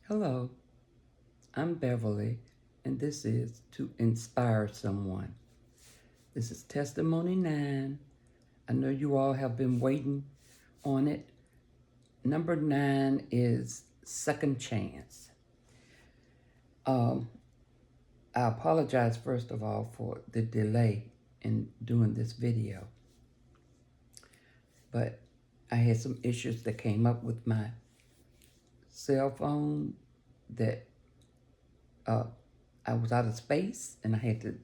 Hello, I'm Beverly, and this is To Inspire Someone. This is Testimony 9. I know you all have been waiting on it. Number 9 is Second Chance. Um, I apologize, first of all, for the delay in doing this video, but I had some issues that came up with my cell phone that uh, I was out of space and I had to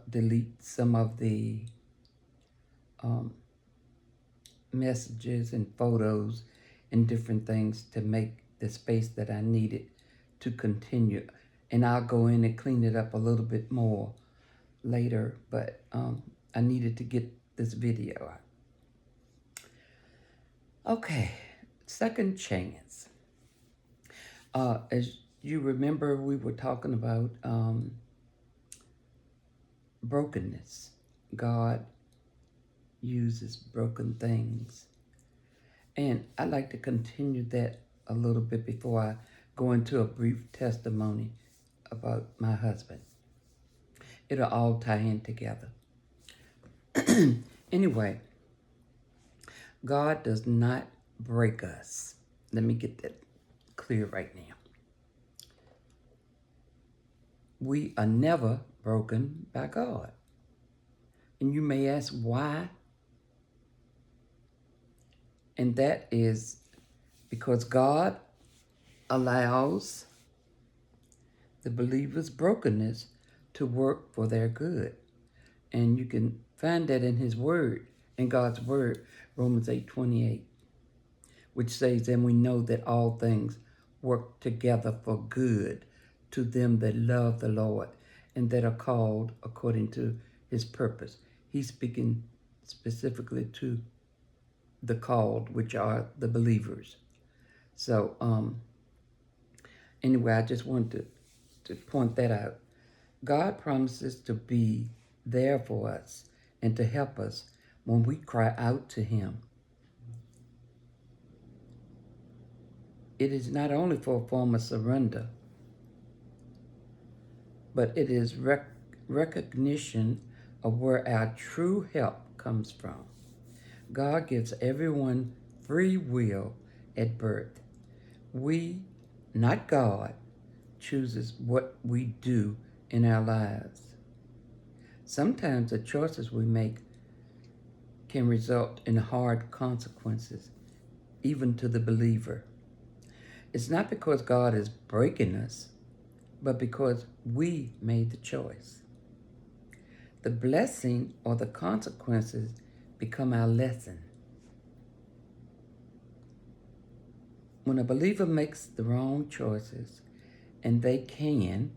delete some of the um, messages and photos and different things to make the space that I needed to continue. And I'll go in and clean it up a little bit more later, but I needed to get this video out. Okay, second chance. As you remember, we were talking about brokenness. God uses broken things. And I'd like to continue that a little bit before I go into a brief testimony about my husband. It'll all tie in together. Anyway, God does not break us. Let me get that clear right now. We are never broken by God. And you may ask why. And that is because God allows the believer's brokenness to work for their good. And you can find that in his word, in God's word, Romans 8:28, which says, and we know that all things work together for good to them that love the Lord and that are called according to his purpose. He's speaking specifically to the called, which are the believers. So anyway, I just wanted to point that out. God promises to be there for us and to help us when we cry out to him. It is not only for a form of surrender, but it is recognition of where our true help comes from. God gives everyone free will at birth. We, not God, chooses what we do in our lives. Sometimes the choices we make can result in hard consequences, even to the believer. It's not because God is breaking us, but because we made the choice. The blessing or the consequences become our lesson. When a believer makes the wrong choices, and they can,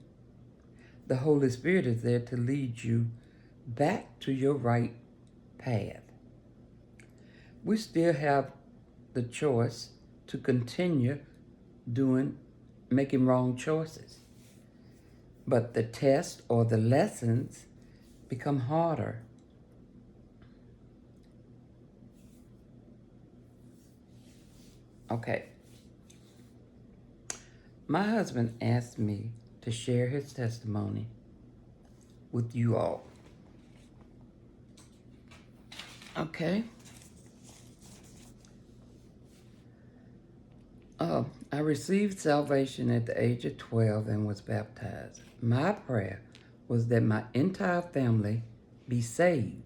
the Holy Spirit is there to lead you back to your right path. We still have the choice to continue making wrong choices. But the test or the lessons become harder. Okay. My husband asked me to share his testimony with you all. Okay. I received salvation at the age of 12 and was baptized. My prayer was that my entire family be saved.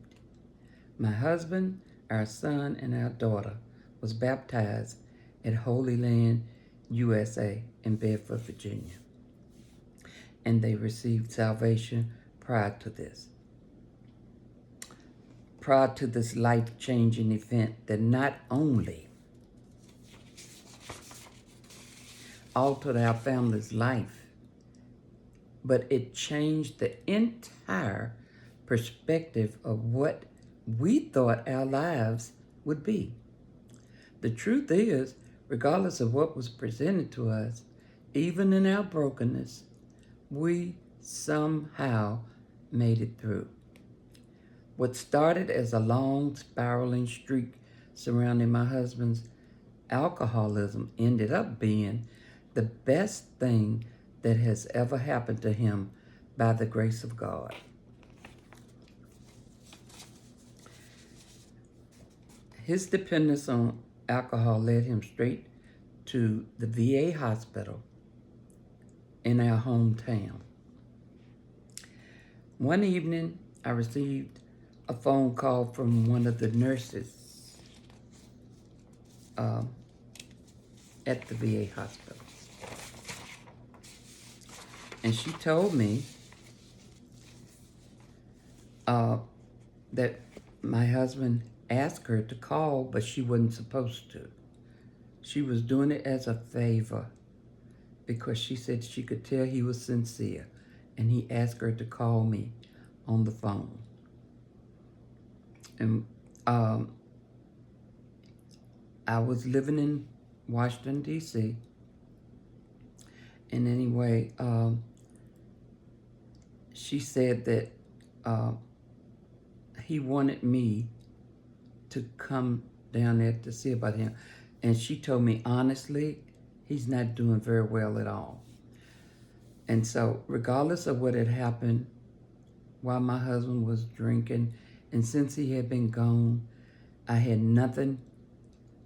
My husband, our son, and our daughter was baptized at Holy Land, USA in Bedford, Virginia. And they received salvation prior to this life-changing event that not only altered our family's life, but it changed the entire perspective of what we thought our lives would be. The truth is, regardless of what was presented to us, even in our brokenness, we somehow made it through. What started as a long spiraling streak surrounding my husband's alcoholism ended up being the best thing that has ever happened to him by the grace of God. His dependence on alcohol led him straight to the VA hospital in our hometown. One evening, I received a phone call from one of the nurses at the VA hospital. And she told me that my husband asked her to call, but she wasn't supposed to. She was doing it as a favor because she said she could tell he was sincere, and he asked her to call me on the phone. And I was living in Washington, D.C., and anyway, she said that he wanted me to come down there to see about him. And she told me, honestly, he's not doing very well at all. And so regardless of what had happened while my husband was drinking, and since he had been gone, I had nothing,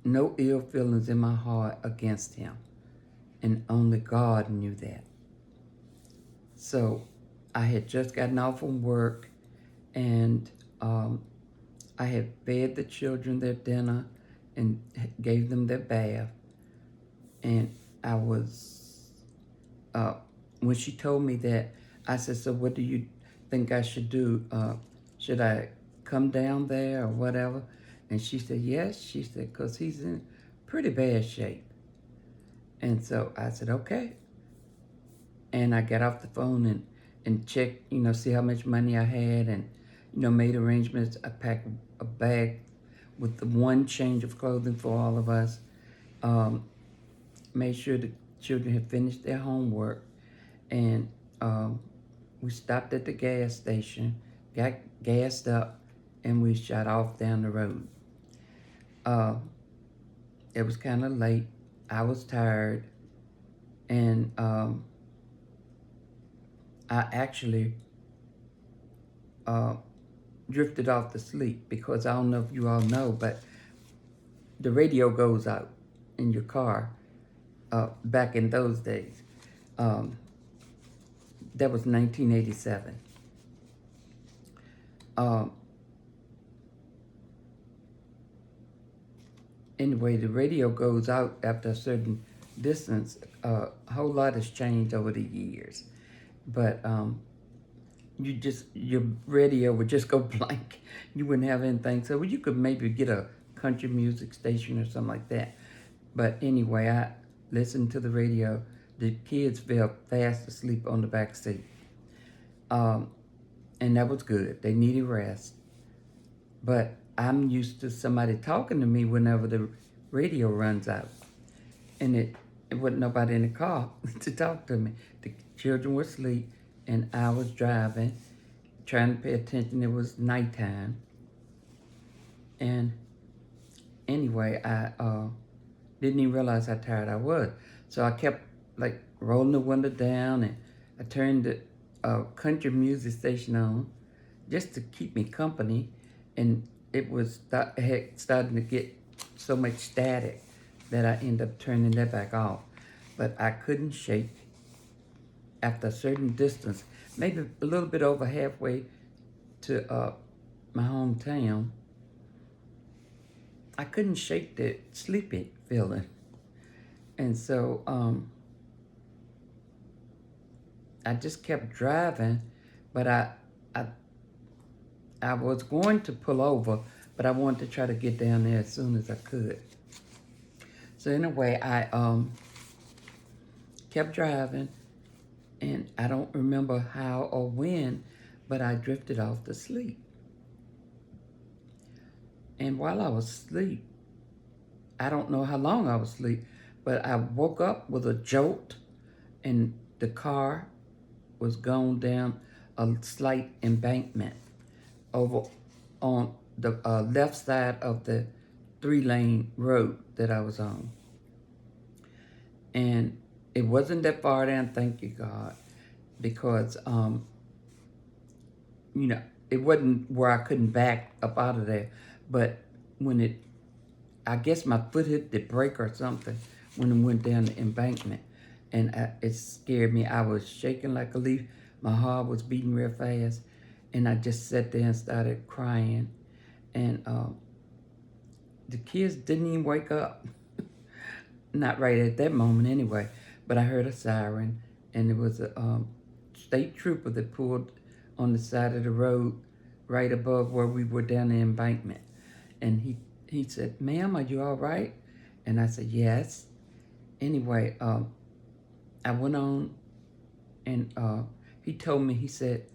no ill feelings in my heart against him. And only God knew that. So I had just gotten off from work, and I had fed the children their dinner and gave them their bath. And I was, when she told me that, I said, so what do you think I should do? Should I come down there or whatever? And she said, yes. She said, because he's in pretty bad shape. And so I said, okay. And I got off the phone and checked, see how much money I had, and, made arrangements. I packed a bag with the one change of clothing for all of us. Made sure the children had finished their homework. And we stopped at the gas station, got gassed up, and we shot off down the road. It was kind of late. I was tired. And I actually drifted off to sleep because I don't know if you all know, but the radio goes out in your car back in those days. That was 1987. Anyway, the radio goes out after a certain distance. A whole lot has changed over the years, but your radio would just go blank. You wouldn't have anything. So you could maybe get a country music station or something like that. But anyway, I listened to the radio. The kids fell fast asleep on the back seat. And that was good. They needed rest. But I'm used to somebody talking to me whenever the radio runs out. And it wasn't nobody in the car to talk to me. The children were asleep, and I was driving, trying to pay attention. It was nighttime. And anyway, I didn't even realize how tired I was. So I kept rolling the window down, and I turned the country music station on just to keep me company. And it was starting to get so much static that I ended up turning that back off. But I couldn't shake. After a certain distance, maybe a little bit over halfway to my hometown, I couldn't shake the sleepy feeling. And so I just kept driving, but I was going to pull over, but I wanted to try to get down there as soon as I could. So anyway, I kept driving, and I don't remember how or when, but I drifted off to sleep. And while I was asleep, I don't know how long I was asleep, but I woke up with a jolt, and the car was going down a slight embankment over on the left side of the 3-lane road that I was on. And it wasn't that far down, thank you, God, because, you know, it wasn't where I couldn't back up out of there. But when I guess my foot hit the brake or something when it went down the embankment. And it scared me. I was shaking like a leaf. My heart was beating real fast. And I just sat there and started crying. And the kids didn't even wake up. Not right at that moment anyway. But I heard a siren. And it was a state trooper that pulled on the side of the road right above where we were down the embankment. And he said, "Ma'am, are you all right?" And I said, "Yes." Anyway, I went on and he told me, he said,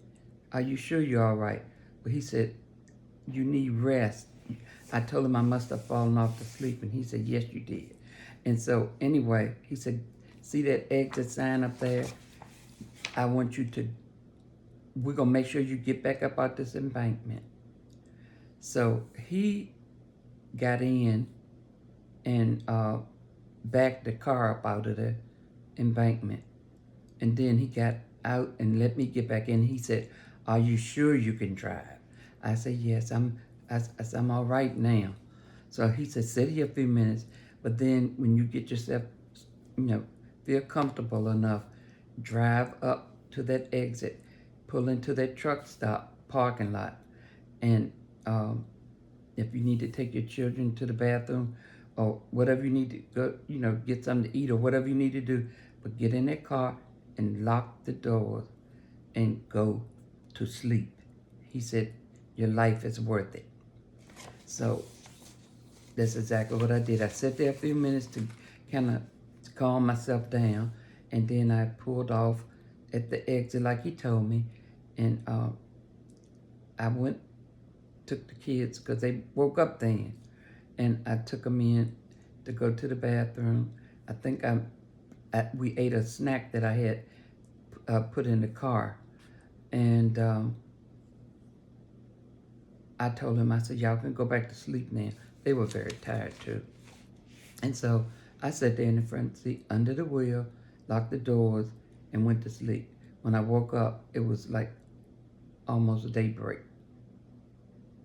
"Are you sure you're all right?" But he said, "You need rest." I told him I must have fallen off to sleep, and he said, "Yes, you did." And so anyway, he said, "See that exit sign up there? I want you to, we're going to make sure you get back up out this embankment." So he got in and backed the car up out of the embankment. And then he got out and let me get back in. He said, "Are you sure you can drive?" I said, "Yes, I'm all right now." So he said, "Sit here a few minutes, but then when you get yourself, feel comfortable enough, drive up to that exit, pull into that truck stop parking lot, and if you need to take your children to the bathroom or whatever you need to go, get something to eat or whatever you need to do, but get in that car and lock the doors and go to sleep." He said, "Your life is worth it." So that's exactly what I did. I sat there a few minutes to kind of calm myself down, and then I pulled off at the exit like he told me, and I took the kids because they woke up then, and I took them in to go to the bathroom. I think we ate a snack that I had put in the car, and I told them, I said, "Y'all can go back to sleep now." They were very tired too. And so I sat there in the front seat under the wheel, locked the doors, and went to sleep. When I woke up, it was like almost daybreak.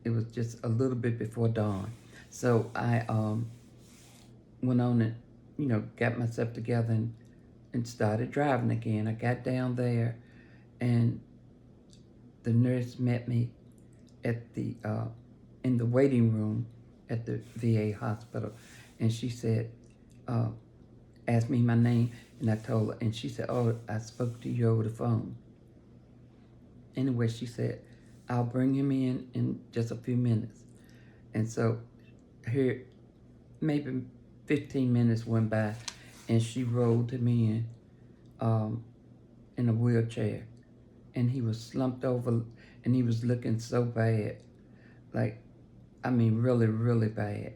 It was just a little bit before dawn. So I went on and, got myself together and started driving again. I got down there, and the nurse met me at the in the waiting room at the VA hospital, and she said, asked me my name, and I told her, and she said, "Oh, I spoke to you over the phone." Anyway, she said, "I'll bring him in just a few minutes." And so here, maybe 15 minutes went by, and she rolled him in a wheelchair, and he was slumped over, and he was looking so bad, like, I mean, really, really bad.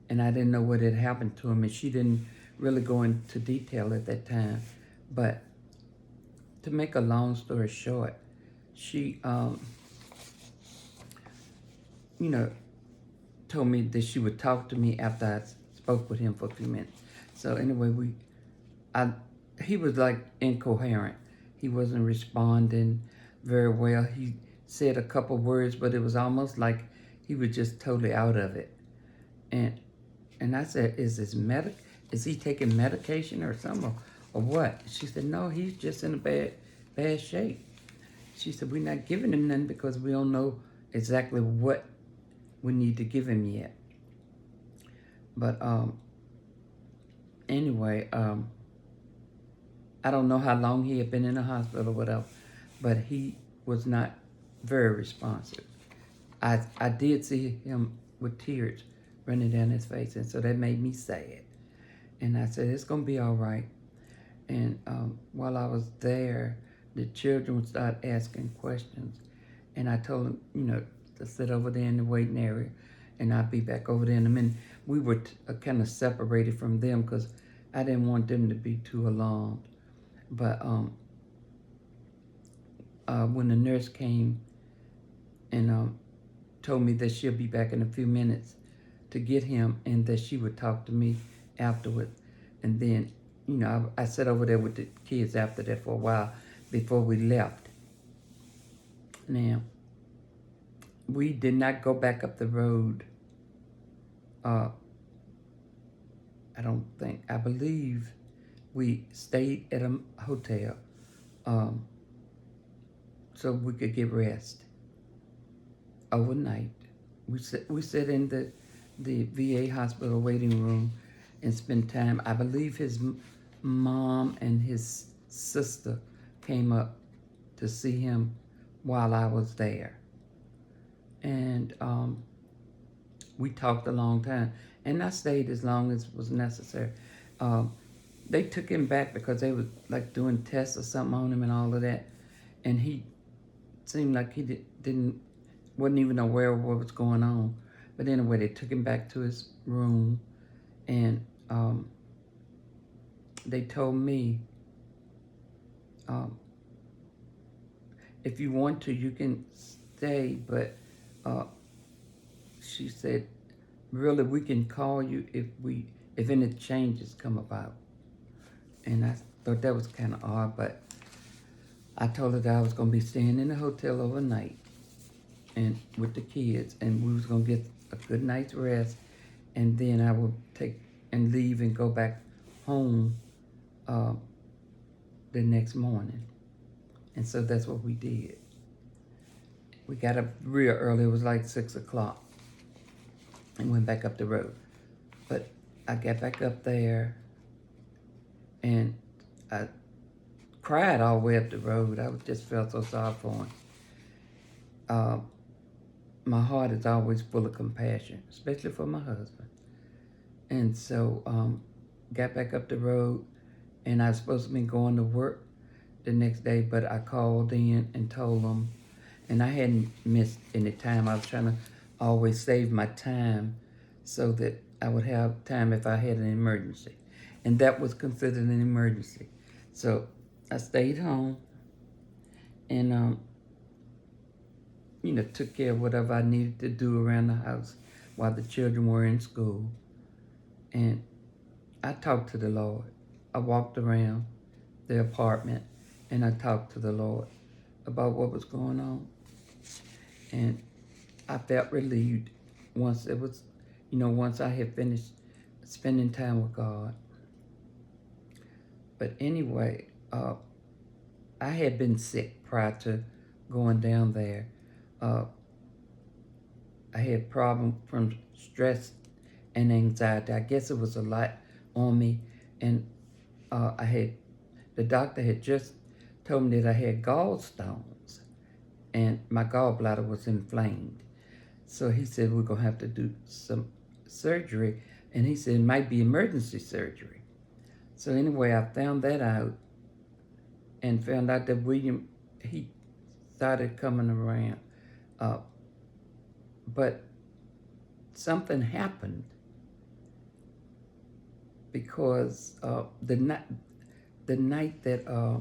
And I didn't know what had happened to him, and she didn't really go into detail at that time. But to make a long story short, she, told me that she would talk to me after I spoke with him for a few minutes. So anyway, he was like incoherent. He wasn't responding very well. He said a couple words, but it was almost like he was just totally out of it. And I said, is he taking medication or something or what? She said, "No, he's just in a bad shape." She said, "We're not giving him nothing because we don't know exactly what we need to give him yet." But anyway, I don't know how long he had been in the hospital or whatever, but he was not very responsive. I did see him with tears running down his face, and so that made me sad. And I said, "It's gonna be all right." And while I was there, the children would start asking questions, and I told them, to sit over there in the waiting area, and I'd be back over there in a minute. We were kind of separated from them because I didn't want them to be too alarmed. But when the nurse came and told me that she'll be back in a few minutes to get him, and that she would talk to me afterwards, and then I sat over there with the kids after that for a while before we left. Now, we did not go back up the road. Uh, I believe we stayed at a hotel um, so we could get rest overnight. We sat in the VA hospital waiting room and spent time. I believe his mom and his sister came up to see him while I was there. And we talked a long time. And I stayed as long as was necessary. Um, they took him back because they was like doing tests or something on him and all of that. And he seemed like he wasn't even aware of what was going on. But anyway, they took him back to his room, and they told me, um, if you want to, you can stay, but she said, really, we can call you if any changes come about. And I thought that was kind of odd, but I told her that I was going to be staying in the hotel overnight and with the kids, and we was going to get a good night's rest, and then I would take and leave and go back home the next morning. And so that's what we did. We got up real early. It was like 6 o'clock, and went back up the road. But I got back up there, and I cried all the way up the road. I just felt so sorry for him. My heart is always full of compassion, especially for my husband. And so got back up the road, and I was supposed to be going to work the next day, but I called in and told them, and I hadn't missed any time. I was trying to always save my time so that I would have time if I had an emergency. And that was considered an emergency. So I stayed home and, took care of whatever I needed to do around the house while the children were in school. And I talked to the Lord. I walked around the apartment and I talked to the Lord about what was going on. And I felt relieved once once I had finished spending time with God. But anyway, I had been sick prior to going down there. I had problem from stress and anxiety. I guess it was a lot on me, and the doctor had just told me that I had gallstones, and my gallbladder was inflamed. So he said we're gonna have to do some surgery, and he said it might be emergency surgery. So anyway, I found that out, and found out that William, he started coming around. But something happened because the night that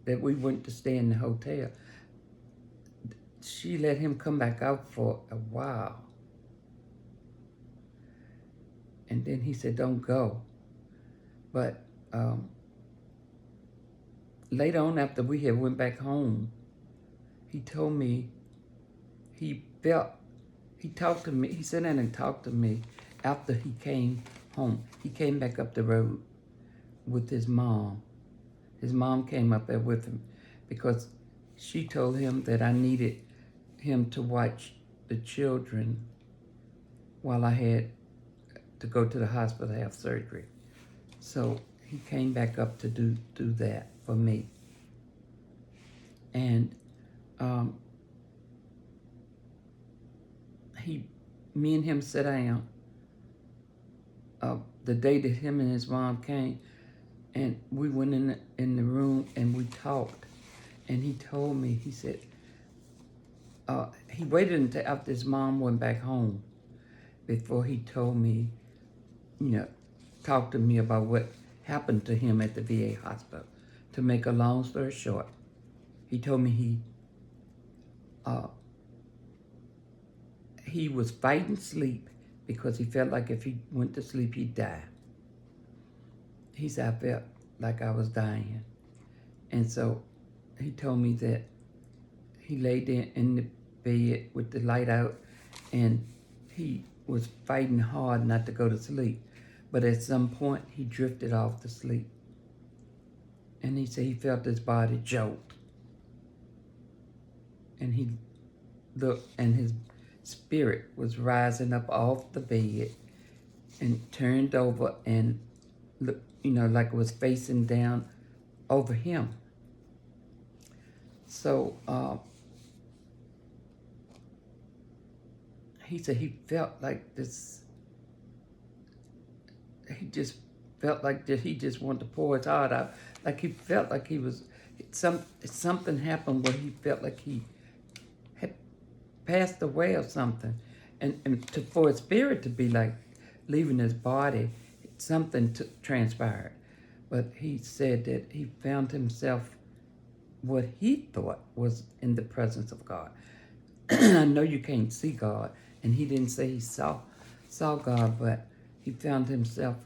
we went to stay in the hotel, she let him come back out for a while. And then he said, don't go. But later on, after we had went back home, he told me he talked to me, he sat down and talked to me after he came home. He came back up the road with his mom. His mom came up there with him because she told him that I needed him to watch the children while I had to go to the hospital to have surgery. So he came back up to do that for me. And me and him sat down the day that him and his mom came, and we went in the room and we talked. And he told me, he said, he waited until after his mom went back home before he told me, talk to me about what happened to him at the VA hospital. To make a long story short, he told me he was fighting sleep because he felt like if he went to sleep, he'd die. he said, I felt like I was dying. And so he told me that he lay there in the bed with the light out, and he was fighting hard not to go to sleep. But at some point, he drifted off to sleep. And he said he felt his body jolt. And he looked, and his spirit was rising up off the bed and turned over and looked, like it was facing down over him. So he said he felt like this. He just felt like that he just wanted to pour his heart out. Like he felt like he was, something happened where he felt like he had passed away or something. And for his spirit to be like leaving his body, something transpired. But he said that he found himself what he thought was in the presence of God. I know you can't see God, and he didn't say he saw God, but he found himself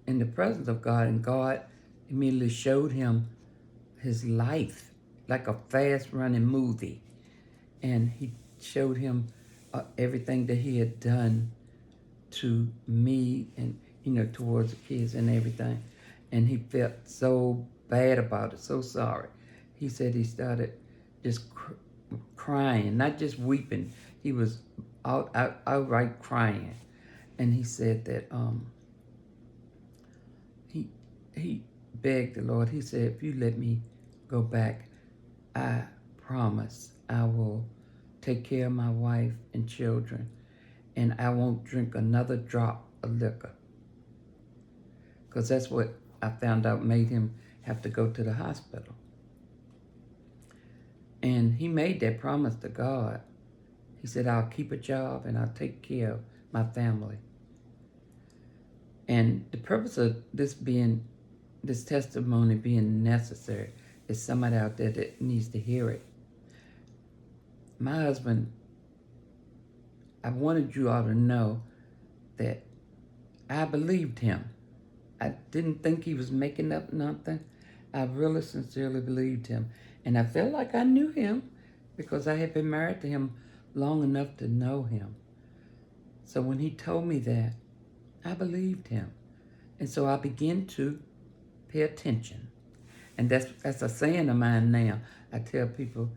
in the presence of God, and God immediately showed him his life like a fast-running movie, and he showed him everything that he had done to me and towards the kids and everything, and he felt so bad about it, so sorry. He said he started just crying, not just weeping. He was outright crying, and he said that he begged the Lord. He said, if you let me go back, I promise I will take care of my wife and children, and I won't drink another drop of liquor. Because that's what I found out made him have to go to the hospital. And he made that promise to God. He said, I'll keep a job and I'll take care of my family. And the purpose of this testimony being necessary is somebody out there that needs to hear it. My husband, I wanted you all to know that I believed him. I didn't think he was making up nothing. I really sincerely believed him. And I felt like I knew him because I had been married to him long enough to know him. So when he told me that, I believed him. And so I began to pay attention. And that's a saying of mine now. I tell people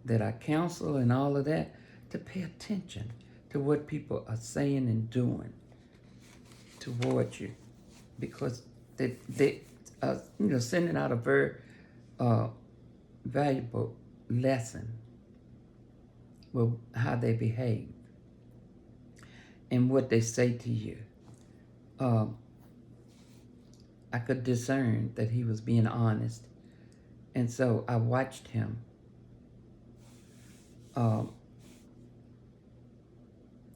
that I counsel and all of that to pay attention to what people are saying and doing towards you, because they sending out a very valuable lesson with how they behave and what they say to you. I could discern that he was being honest, and so I watched him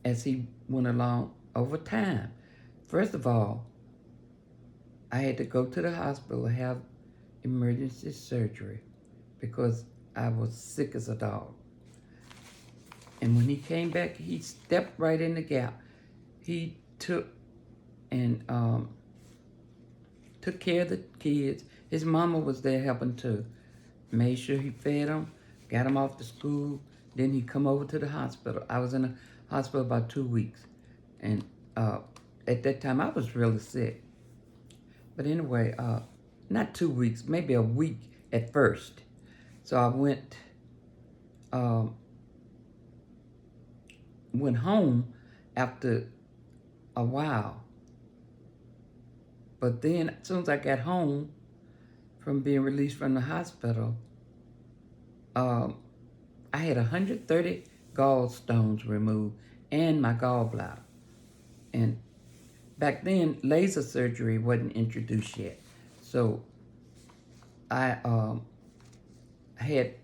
as he went along over time. First of all, I had to go to the hospital to have emergency surgery because I was sick as a dog. And when he came back, he stepped right in the gap. He took care of the kids. His mama was there helping too. Made sure he fed them, got them off to school. Then he come over to the hospital. I was in the hospital about 2 weeks. And at that time, I was really sick. But anyway, not 2 weeks, maybe a week at first. So I went home after a while. But then, as soon as I got home from being released from the hospital, I had 130 gallstones removed and my gallbladder. And back then, laser surgery wasn't introduced yet. So I had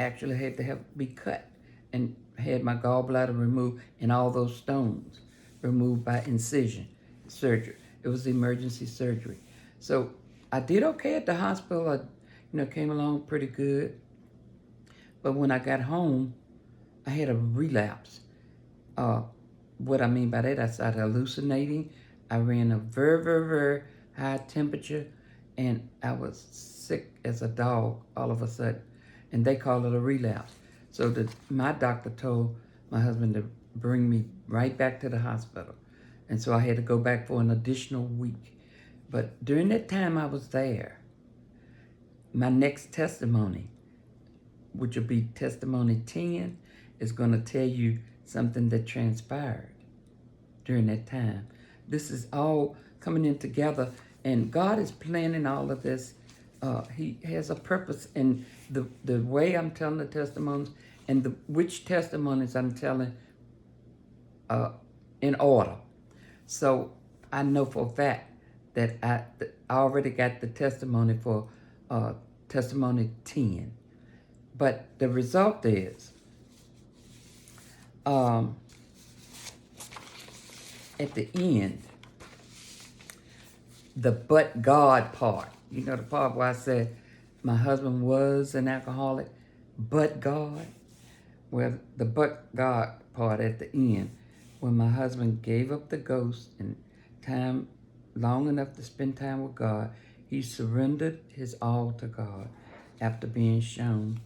to be cut and had my gallbladder removed and all those stones removed by incision surgery. It was emergency surgery. So I did okay at the hospital. I, came along pretty good. But when I got home, I had a relapse. What I mean by that, I started hallucinating. I ran a very, very, very high temperature, and I was sick as a dog all of a sudden, and they called it a relapse. So my doctor told my husband to bring me right back to the hospital, and so I had to go back for an additional week. But during that time I was there, my next testimony, which will be testimony 10, is going to tell you something that transpired during that time. This is all coming in together, and God is planning all of this. He has a purpose in the way I'm telling the testimonies, and which testimonies I'm telling in order. So I know for a fact that I already got the testimony for testimony 10. But the result is, at the end, the but God part, you know, the part where I said my husband was an alcoholic, but God, well, the but God part at the end, when my husband gave up the ghost and time long enough to spend time with God, he surrendered his all to God after being shown.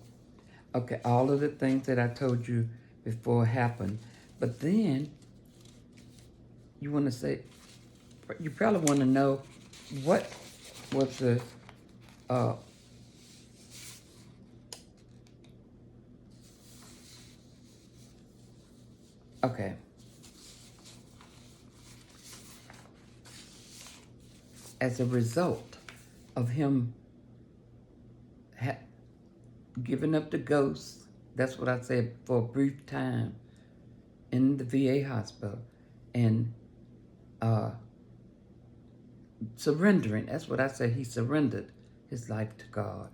Okay, all of the things that I told you before happened. But then you want to say, you probably want to know what was the, okay. As a result of him giving up the ghost, that's what I said, for a brief time in the VA hospital, and surrendering, that's what I said, he surrendered his life to God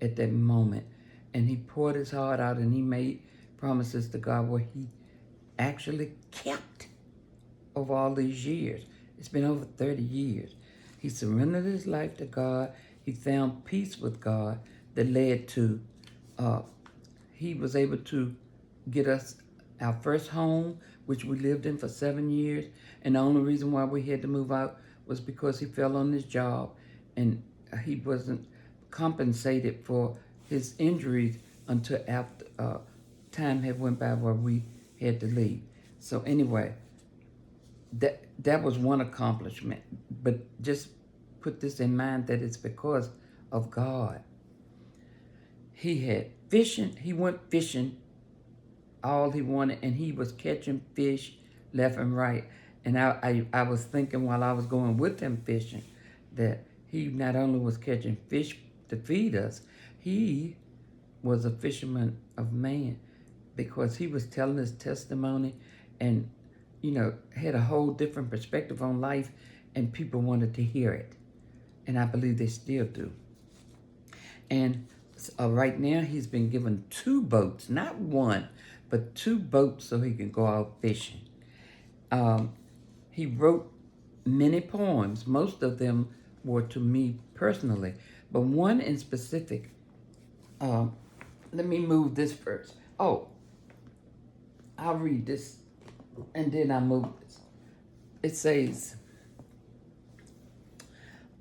at that moment, and he poured his heart out, and he made promises to God where he actually kept over all these years. It's been over 30 years. He surrendered his life to God. He found peace with God that led to, he was able to get us our first home, which we lived in for 7 years. And the only reason why we had to move out was because he fell on his job, and he wasn't compensated for his injuries until after time had went by where we had to leave. So anyway, that was one accomplishment. But just put this in mind that it's because of God. He had fishing. He went fishing all he wanted, and he was catching fish left and right. And I was thinking while I was going with him fishing that he not only was catching fish to feed us, he was a fisherman of man, because he was telling his testimony and, you know, had a whole different perspective on life, and people wanted to hear it. And I believe they still do. And right now he's been given 2 boats, not one, but 2 boats so he can go out fishing. He wrote many poems. Most of them were to me personally, but one in specific, let me move this first. Oh, I'll read this and then I'll move this. It says,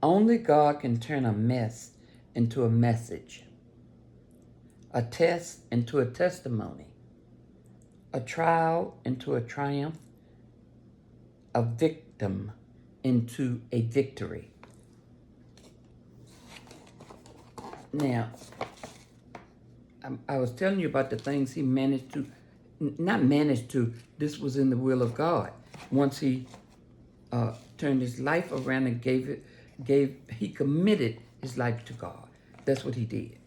only God can turn a mess into a message, a test into a testimony, a trial into a triumph, a victim into a victory. Now, I was telling you about the things he managed to, not managed to, this was in the will of God. Once he turned his life around and he committed his life to God. That's what he did.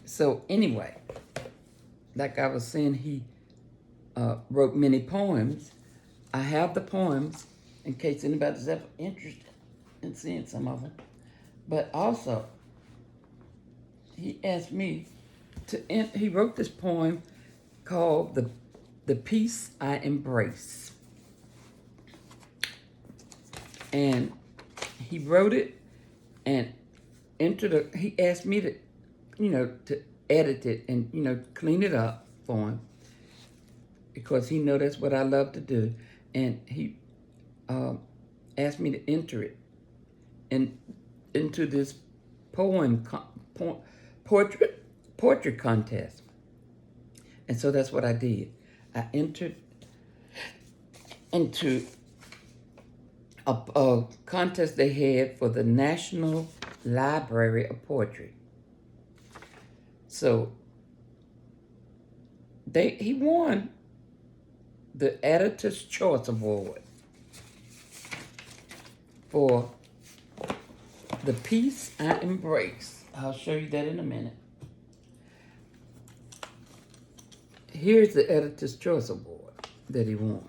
So anyway, like I was saying, he wrote many poems. I have the poems in case anybody's ever interested in seeing some of them. But also, he asked me he wrote this poem called The Peace I Embrace. And he wrote it and he asked me to, to edit it and, clean it up for him, because he know that's what I love to do. And he asked me to enter it in, into this poem portrait contest. And so that's what I did. I entered into a contest they had for the National Library of Poetry. So he won the Editor's Choice Award for The Peace I Embrace. I'll show you that in a minute. Here's the Editor's Choice Award that he won.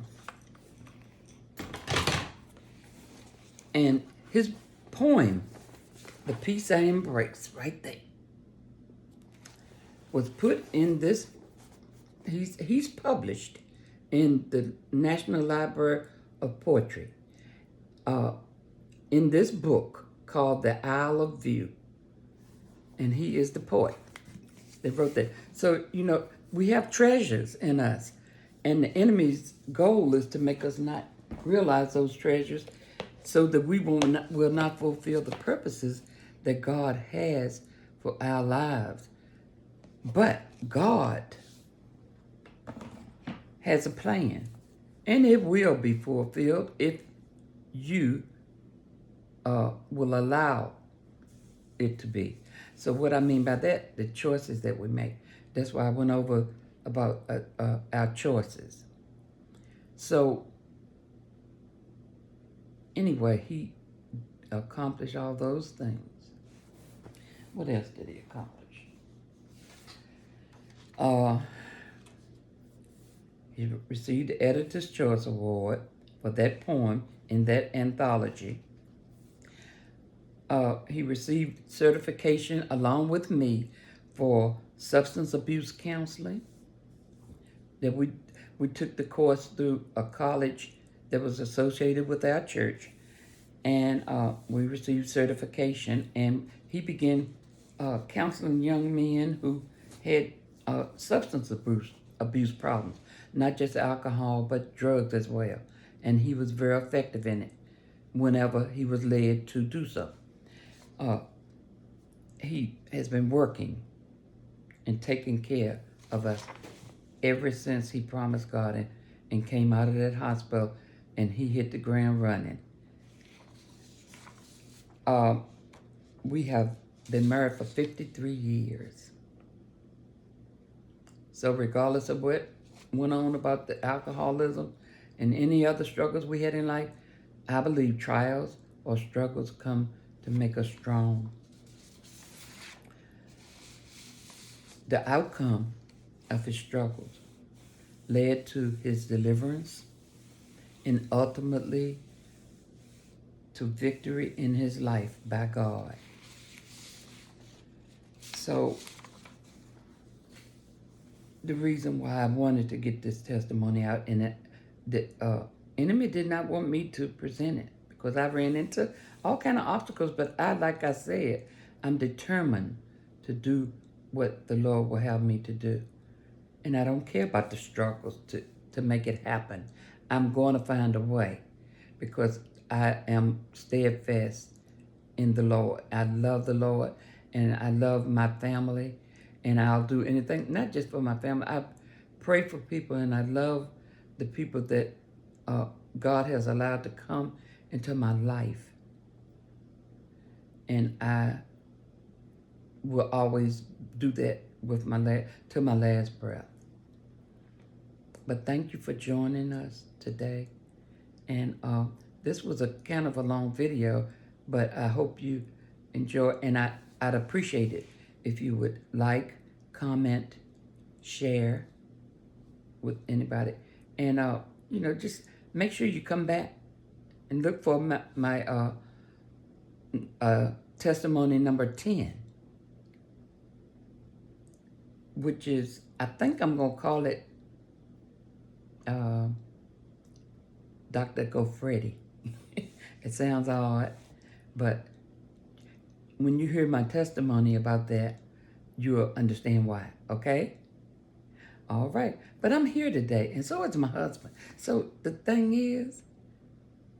And his poem, The Peace I Embrace, right there, was put in this, he's published in the National Library of Poetry, in this book called The Isle of View. And he is the poet that wrote that. So, we have treasures in us. And the enemy's goal is to make us not realize those treasures so that we will not fulfill the purposes that God has for our lives. But God has a plan, and it will be fulfilled if you will allow it to be. So what I mean by that, the choices that we make. That's why I went over about our choices. So anyway, he accomplished all those things. What else did he accomplish? He received the Editor's Choice Award for that poem in that anthology. He received certification along with me for substance abuse counseling. That we took the course through a college that was associated with our church, and we received certification. And he began counseling young men who had substance abuse problems, not just alcohol but drugs as well. And he was very effective in it whenever he was led to do so. He has been working and taking care of us ever since he promised God and came out of that hospital, and he hit the ground running. We have been married for 53 years. So regardless of what went on about the alcoholism and any other struggles we had in life, I believe trials or struggles come to make us strong. The outcome of his struggles led to his deliverance and ultimately to victory in his life by God. So the reason why I wanted to get this testimony out, and the enemy did not want me to present it because I ran into all kind of obstacles, but like I said, I'm determined to do what the Lord will have me to do. And I don't care about the struggles to make it happen. I'm going to find a way because I am steadfast in the Lord. I love the Lord, and I love my family, and I'll do anything, not just for my family. I pray for people, and I love the people that God has allowed to come into my life. And I will always do that with to my last breath. But thank you for joining us today. And this was a kind of a long video, but I hope you enjoy, and I'd appreciate it if you would like, comment, share with anybody. And, just make sure you come back and look for my testimony number 10, which is, I think I'm going to call it Dr. Go Freddy. It sounds odd, but when you hear my testimony about that, you'll understand why, okay? All right, but I'm here today, and so is my husband. So the thing is,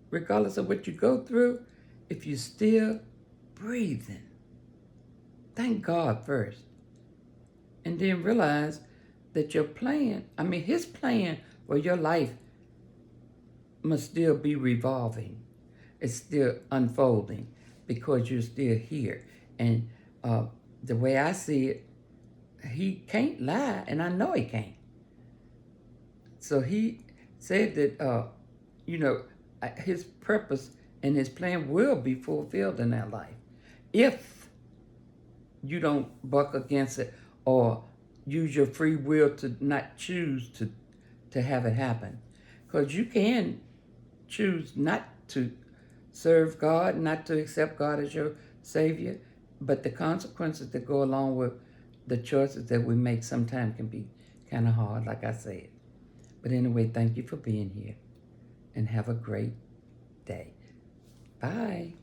regardless of what you go through, if you're still breathing, thank God first. And then realize that your plan, his plan for your life must still be revolving. It's still unfolding because you're still here. And the way I see it, he can't lie, and I know he can't. So he said that, his purpose and his plan will be fulfilled in that life if you don't buck against it or use your free will to not choose to have it happen. Because you can choose not to serve God, not to accept God as your Savior, but the consequences that go along with the choices that we make sometimes can be kind of hard, like I said. But anyway, thank you for being here and have a great day. Bye.